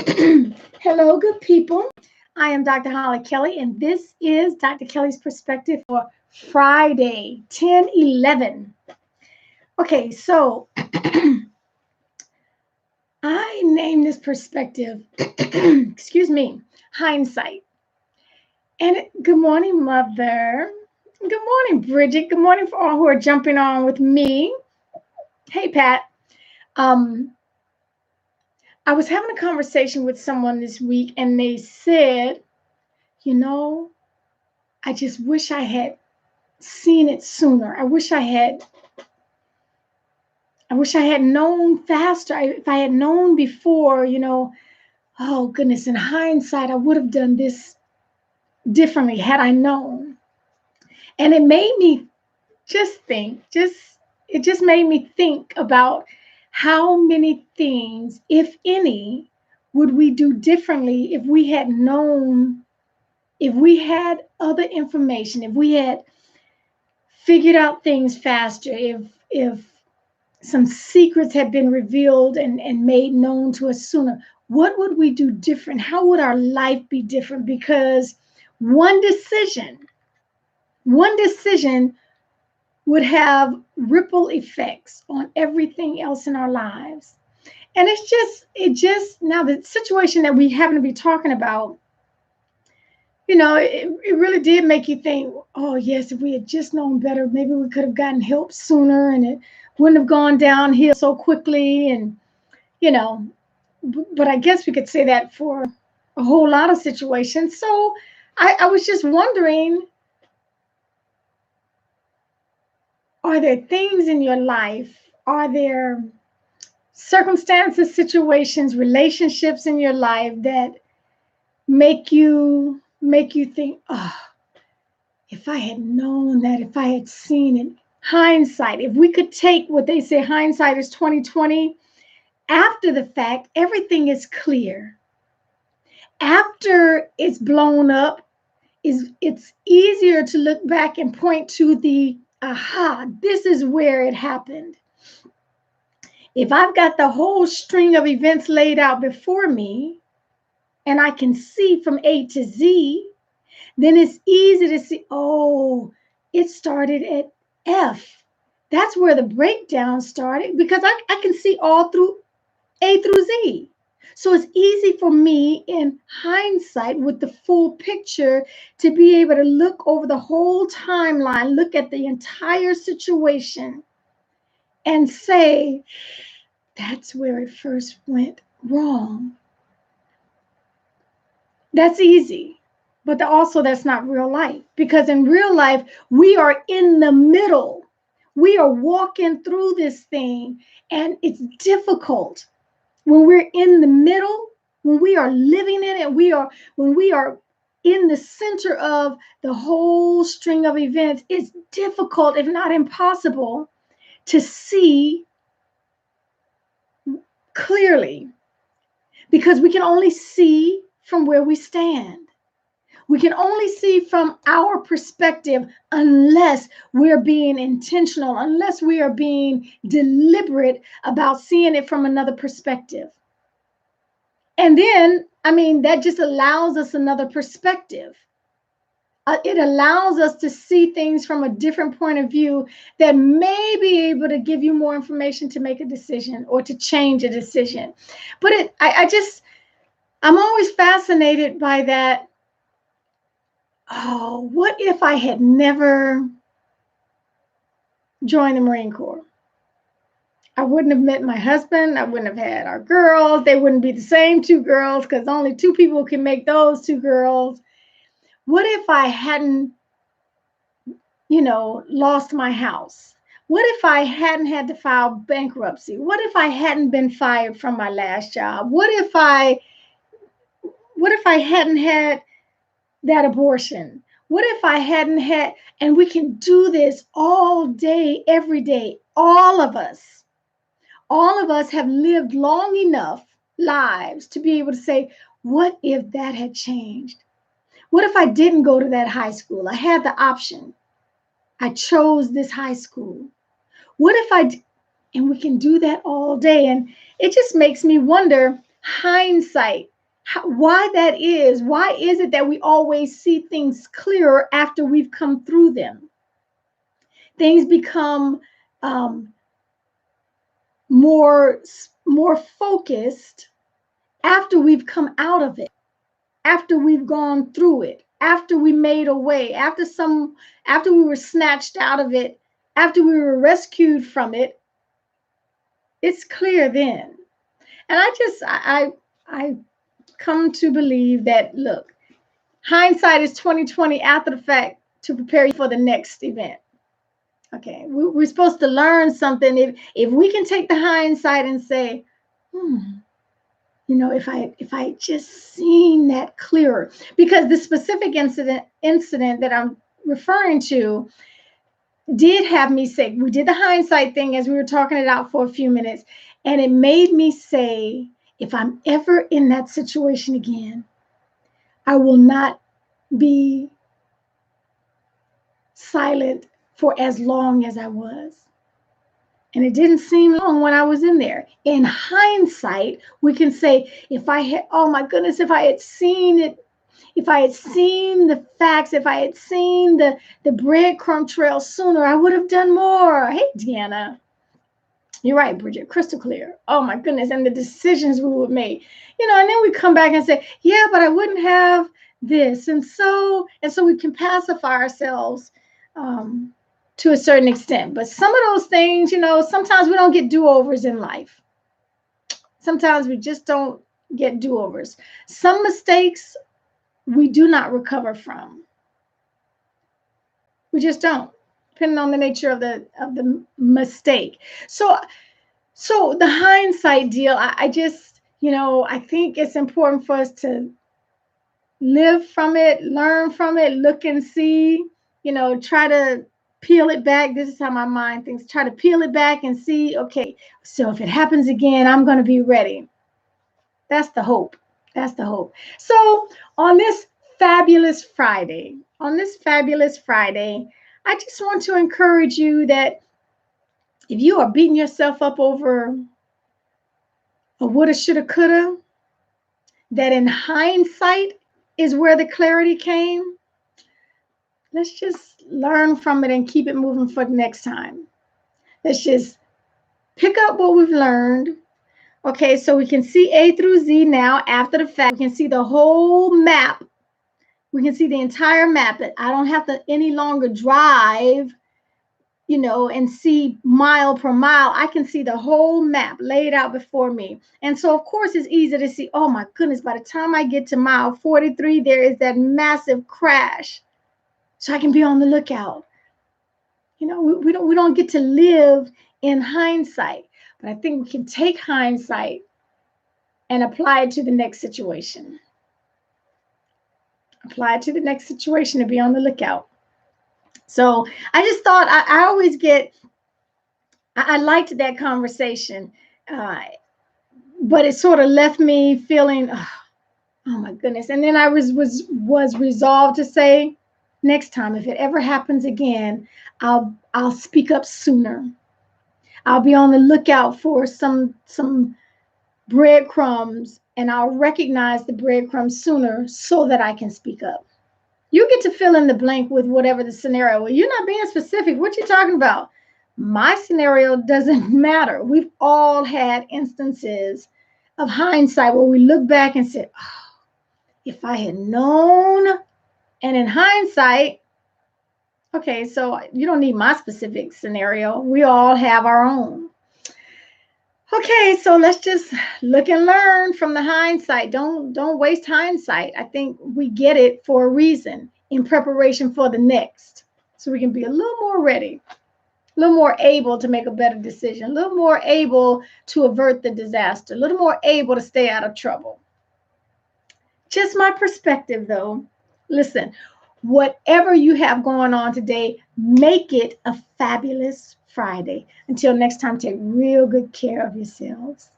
Hello, good people. I am Dr. Hollie Kelly, and this is Dr. Kelly's perspective for Friday, 10/11. Okay, so I named this perspective, excuse me, hindsight. And good morning, Mother. Good morning, Bridget. Good morning for all who are jumping on with me. Hey, Pat. Um, I was having a conversation with someone this week, and they said, you know, I just wish I had seen it sooner. I wish I had known faster. If I had known before, oh goodness, in hindsight, I would have done this differently had I known. And it made me it just made me think about how many things, if any, would we do differently if we had known, if we had other information, if we had figured out things faster, if some secrets had been revealed and made known to us sooner. What would we do different? How would our life be different? Because one decision would have ripple effects on everything else in our lives. And now the situation that we happen to be talking about, it really did make you think, oh, yes, if we had just known better, maybe we could have gotten help sooner and it wouldn't have gone downhill so quickly. And, but I guess we could say that for a whole lot of situations. So I was just wondering, are there things in your life? Are there circumstances, situations, relationships in your life that make you think, oh, if I had known that, if I had seen it, hindsight, if we could take what they say, hindsight is 20/20, after the fact, everything is clear. After it's blown up, it's easier to look back and point to the, aha, this is where it happened. If I've got the whole string of events laid out before me, and I can see from A to Z, then it's easy to see, oh, it started at F. That's where the breakdown started because I can see all through A through Z. So it's easy for me in hindsight with the full picture to be able to look over the whole timeline, look at the entire situation and say, that's where it first went wrong. That's easy. But also that's not real life, because in real life, we are in the middle. We are walking through this thing and it's difficult. When we're in the middle, when we are living in it, when we are in the center of the whole string of events, it's difficult, if not impossible, to see clearly, because we can only see from where we stand. We can only see from our perspective unless we're being intentional, unless we are being deliberate about seeing it from another perspective. And then, that just allows us another perspective. It allows us to see things from a different point of view that may be able to give you more information to make a decision or to change a decision. But I'm always fascinated by that. Oh, what if I had never joined the Marine Corps? I wouldn't have met my husband. I wouldn't have had our girls. They wouldn't be the same two girls because only two people can make those two girls. What if I hadn't, lost my house? What if I hadn't had to file bankruptcy? What if I hadn't been fired from my last job? What if I hadn't had that abortion? What if I hadn't had, and we can do this all day, every day. All of us have lived long enough lives to be able to say, what if that had changed? What if I didn't go to that high school? I had the option. I chose this high school. What if and we can do that all day. And it just makes me wonder, hindsight, Why that is? Why is it that we always see things clearer after we've come through them? Things become um, more focused after we've come out of it, after we've gone through it, after we made a way, after we were snatched out of it, after we were rescued from it. It's clear then. And I come to believe that, look, hindsight is 2020 after the fact to prepare you for the next event. Okay, we're supposed to learn something. If we can take the hindsight and say, if I just seen that clearer, because the specific incident that I'm referring to did have me say, we did the hindsight thing as we were talking it out for a few minutes, and it made me say, if I'm ever in that situation again, I will not be silent for as long as I was. And it didn't seem long when I was in there. In hindsight, we can say, if I had, oh my goodness, if I had seen it, if I had seen the facts, if I had seen the breadcrumb trail sooner, I would have done more. Hey, Deanna. You're right, Bridget, crystal clear. Oh my goodness. And the decisions we would make, and then we come back and say, yeah, but I wouldn't have this. And so we can pacify ourselves to a certain extent. But some of those things, sometimes we don't get do-overs in life. Sometimes we just don't get do-overs. Some mistakes we do not recover from. We just don't, depending on the nature of the mistake. So the hindsight deal, I just, I think it's important for us to live from it, learn from it, look and see, try to peel it back. This is how my mind thinks. Try to peel it back and see, okay, so if it happens again, I'm going to be ready. That's the hope. That's the hope. So on this fabulous Friday, I just want to encourage you that if you are beating yourself up over a woulda, shoulda, coulda, that in hindsight is where the clarity came. Let's just learn from it and keep it moving for the next time. Let's just pick up what we've learned. Okay, so we can see A through Z now after the fact. We can see the whole map. We can see the entire map. I don't have to any longer drive, and see mile per mile. I can see the whole map laid out before me. And so, of course, it's easy to see, oh my goodness, by the time I get to mile 43, there is that massive crash. So I can be on the lookout. We don't get to live in hindsight, but I think we can take hindsight and apply it to the next situation. Apply it to the next situation and be on the lookout. So I just thought I always I liked that conversation, but it sort of left me feeling, oh my goodness. And then I was resolved to say, next time, if it ever happens again, I'll speak up sooner. I'll be on the lookout for some breadcrumbs, and I'll recognize the breadcrumbs sooner so that I can speak up. You get to fill in the blank with whatever the scenario. Well, you're not being specific. What you talking about? My scenario doesn't matter. We've all had instances of hindsight where we look back and say, oh, if I had known. And in hindsight, okay, so you don't need my specific scenario. We all have our own. Okay, so let's just look and learn from the hindsight. Don't waste hindsight. I think we get it for a reason, in preparation for the next. So we can be a little more ready, a little more able to make a better decision, a little more able to avert the disaster, a little more able to stay out of trouble. Just my perspective, though. Listen, whatever you have going on today, make it a fabulous Friday. Until next time, take real good care of yourselves.